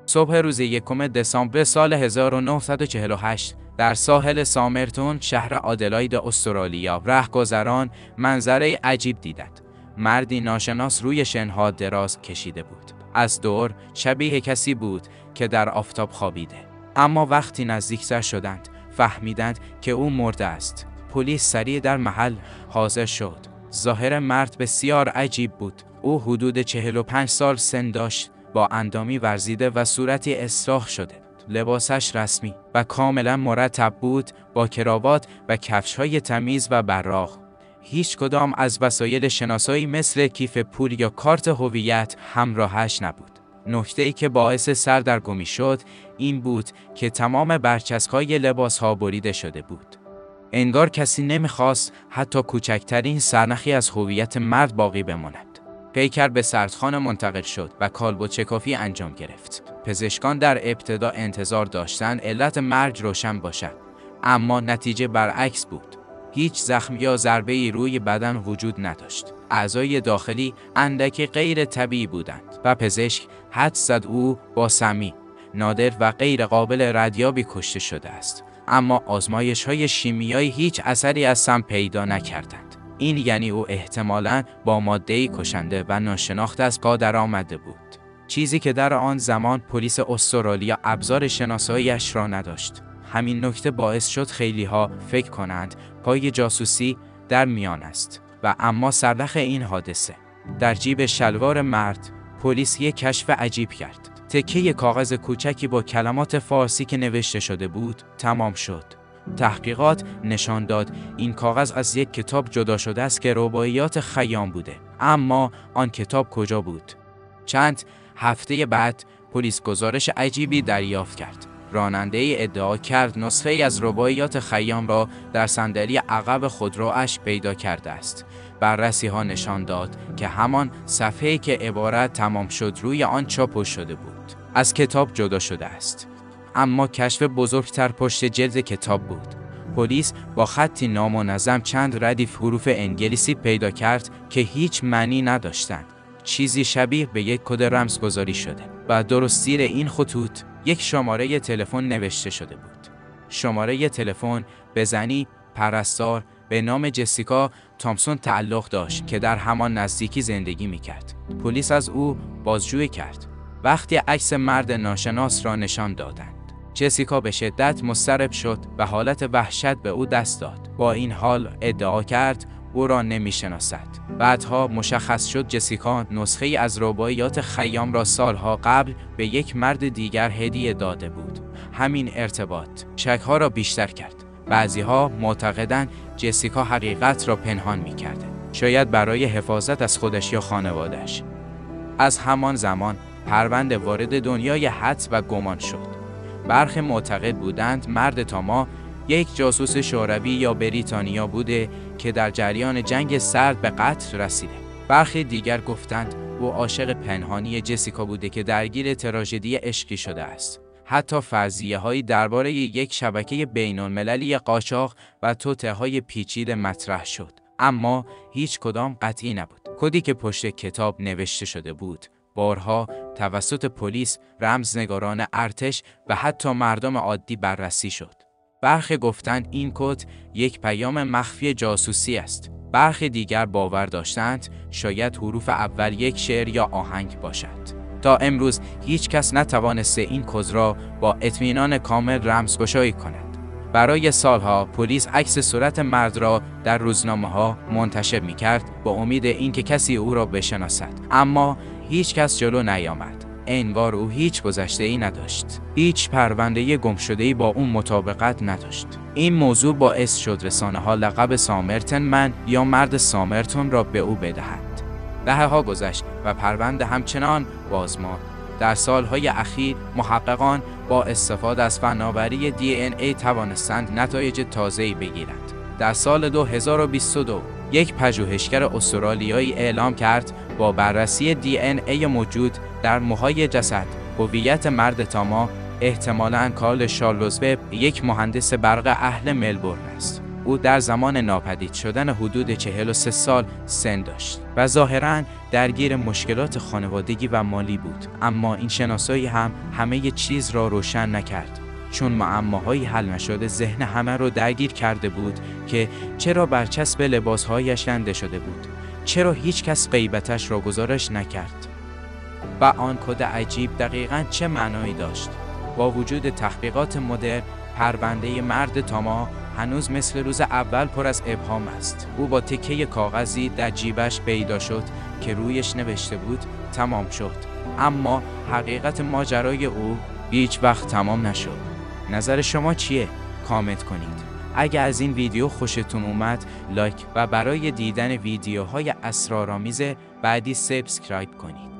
صبح روز 1 دسامبر سال 1948 در ساحل سامرتون شهر آدلاید استرالیا رهگذران منظره عجیب دیدند. مردی ناشناس روی شنها دراز کشیده بود. از دور شبیه کسی بود که در آفتاب خوابیده. اما وقتی نزدیکتر شدند فهمیدند که او مرده است. پلیس سریع در محل حاضر شد. ظاهر مرد بسیار عجیب بود. او حدود 45 سال سن داشت، با اندامی ورزیده و صورتی اصلاح شده. لباسش رسمی و کاملا مرتب بود، با کراوات و کفش‌های تمیز و براق. هیچ کدام از وسایل شناسایی مثل کیف پول یا کارت هویت همراهش نبود. نکته‌ای که باعث سردرگمی شد این بود که تمام برچسب‌های لباس‌ها بریده شده بود. انگار کسی نمی‌خواست حتی کوچکترین سرنخی از هویت مرد باقی بماند. پیکر به سردخانه منتقل شد و کالبد شکافی انجام گرفت. پزشکان در ابتدا انتظار داشتند علت مرگ روشن باشد، اما نتیجه برعکس بود. هیچ زخم یا ضربه‌ای روی بدن وجود نداشت. اعضای داخلی اندکی غیر طبیعی بودند و پزشک حدس زد او با سمی، نادر و غیر قابل ردیابی کشته شده است. اما آزمایش‌های شیمیایی هیچ اثری از سم پیدا نکردند. این یعنی او احتمالاً با ماده‌ای کشنده و ناشناخته از پا درآمده بود. چیزی که در آن زمان پلیس استرالیا ابزار شناسایی‌اش را نداشت. همین نکته باعث شد خیلی‌ها فکر کنند پای جاسوسی در میان است. و اما سرنخ این حادثه در جیب شلوار مرد، پلیس یک کشف عجیب کرد. تکه کاغذ کوچکی با کلمات فارسی که نوشته شده بود تمام شد. تحقیقات نشان داد این کاغذ از یک کتاب جدا شده است که رباعیات خیام بوده. اما آن کتاب کجا بود؟ چند هفته بعد پلیس گزارش عجیبی دریافت کرد. راننده ادعا کرد نسخه از رباعیات خیام را در صندلی عقب خودرویش پیدا کرده است. بررسی ها نشان داد که همان صفحه‌ای که عبارت تمام شد روی آن چاپ شده بود از کتاب جدا شده است. اما کشف بزرگتر پشت جلد کتاب بود. پلیس با خطی نامنظم چند ردیف حروف انگلیسی پیدا کرد که هیچ معنی نداشتند. چیزی شبیه به یک کد رمزگذاری شده و درست زیر این خطوط یک شماره تلفن نوشته شده بود. شماره تلفن به زنی پرستار به نام جسیکا تامسون تعلق داشت که در همان نزدیکی زندگی می‌کرد. پلیس از او بازجویی کرد. وقتی عکس مرد ناشناس را نشان دادند، جسیکا به شدت مضطرب شد و حالت وحشت به او دست داد. با این حال ادعا کرد او را نمی‌شناسد. بعدها مشخص شد جسیکا نسخه‌ای از رباعیات خیام را سالها قبل به یک مرد دیگر هدیه داده بود. همین ارتباط شک‌ها را بیشتر کرد. بعضی‌ها معتقدند جسیکا حقیقت را پنهان می‌کرده، شاید برای حفاظت از خودش یا خانواده‌اش. از همان زمان پرونده وارد دنیای حدس و گمان شد. برخی معتقد بودند مرد تاما یک جاسوس شوروی یا بریتانیا بوده که در جریان جنگ سرد به قتل رسیده. برخی دیگر گفتند او عاشق پنهانی جسیکا بوده که درگیر تراژدی عشقی شده است. حتی فرضیه‌هایی درباره یک شبکه بین‌المللی قاچاق و توطئه‌های پیچیده مطرح شد، اما هیچ کدام قطعی نبود. کدی که پشت کتاب نوشته شده بود بارها توسط پلیس، رمزنگاران ارتش و حتی مردم عادی بررسی شد. برخی گفتند این کد یک پیام مخفی جاسوسی است. برخی دیگر باور داشتند شاید حروف اول یک شعر یا آهنگ باشد. تا امروز هیچ کس نتوانسته این کد را با اطمینان کامل رمزگشایی کند. برای سالها پلیس عکس صورت مرد را در روزنامه‌ها منتشر می‌کرد با امید اینکه کسی او را بشناسد، اما هیچ کس جلو نیامد. انگار او هیچ گذشته‌ای نداشت. هیچ پرونده گمشده‌ای با اون مطابقت نداشت. این موضوع باعث شد رسانه‌ها لقب سامرتن من یا مرد سامرتون را به او بدهند. دهه‌ها گذشت و پرونده همچنان باز ماند. در سالهای اخیر محققان با استفاده از فناوری DNA توانستند نتایج تازه‌ای بگیرند. در سال 2022 یک پژوهشگر استرالیایی اعلام کرد با بررسی DNA موجود در موهای جسد هویت مرد تاما احتمالاً کارل شارلز وب، یک مهندس برق اهل ملبورن است. او در زمان ناپدید شدن حدود 43 سال سن داشت و ظاهراً درگیر مشکلات خانوادگی و مالی بود، اما این شناسایی هم همه چیز را روشن نکرد، چون معماهایی حل نشده ذهن همه را درگیر کرده بود که چرا برچسب لباسهایش کنده شده بود، چرا هیچ کس غیبتش را گزارش نکرد و آن کد عجیب دقیقاً چه معنایی داشت. با وجود تحقیقات مدرن، پرونده مرد تاما هنوز مثل روز اول پر از ابهام است. او با تکه کاغذی در جیبش پیدا شد که رویش نوشته بود تمام شد، اما حقیقت ماجرای او هیچ وقت تمام نشد. نظر شما چیه؟ کامنت کنید. اگه از این ویدیو خوشتون اومد لایک و برای دیدن ویدیوهای اسرارآمیز بعدی سابسکرایب کنید.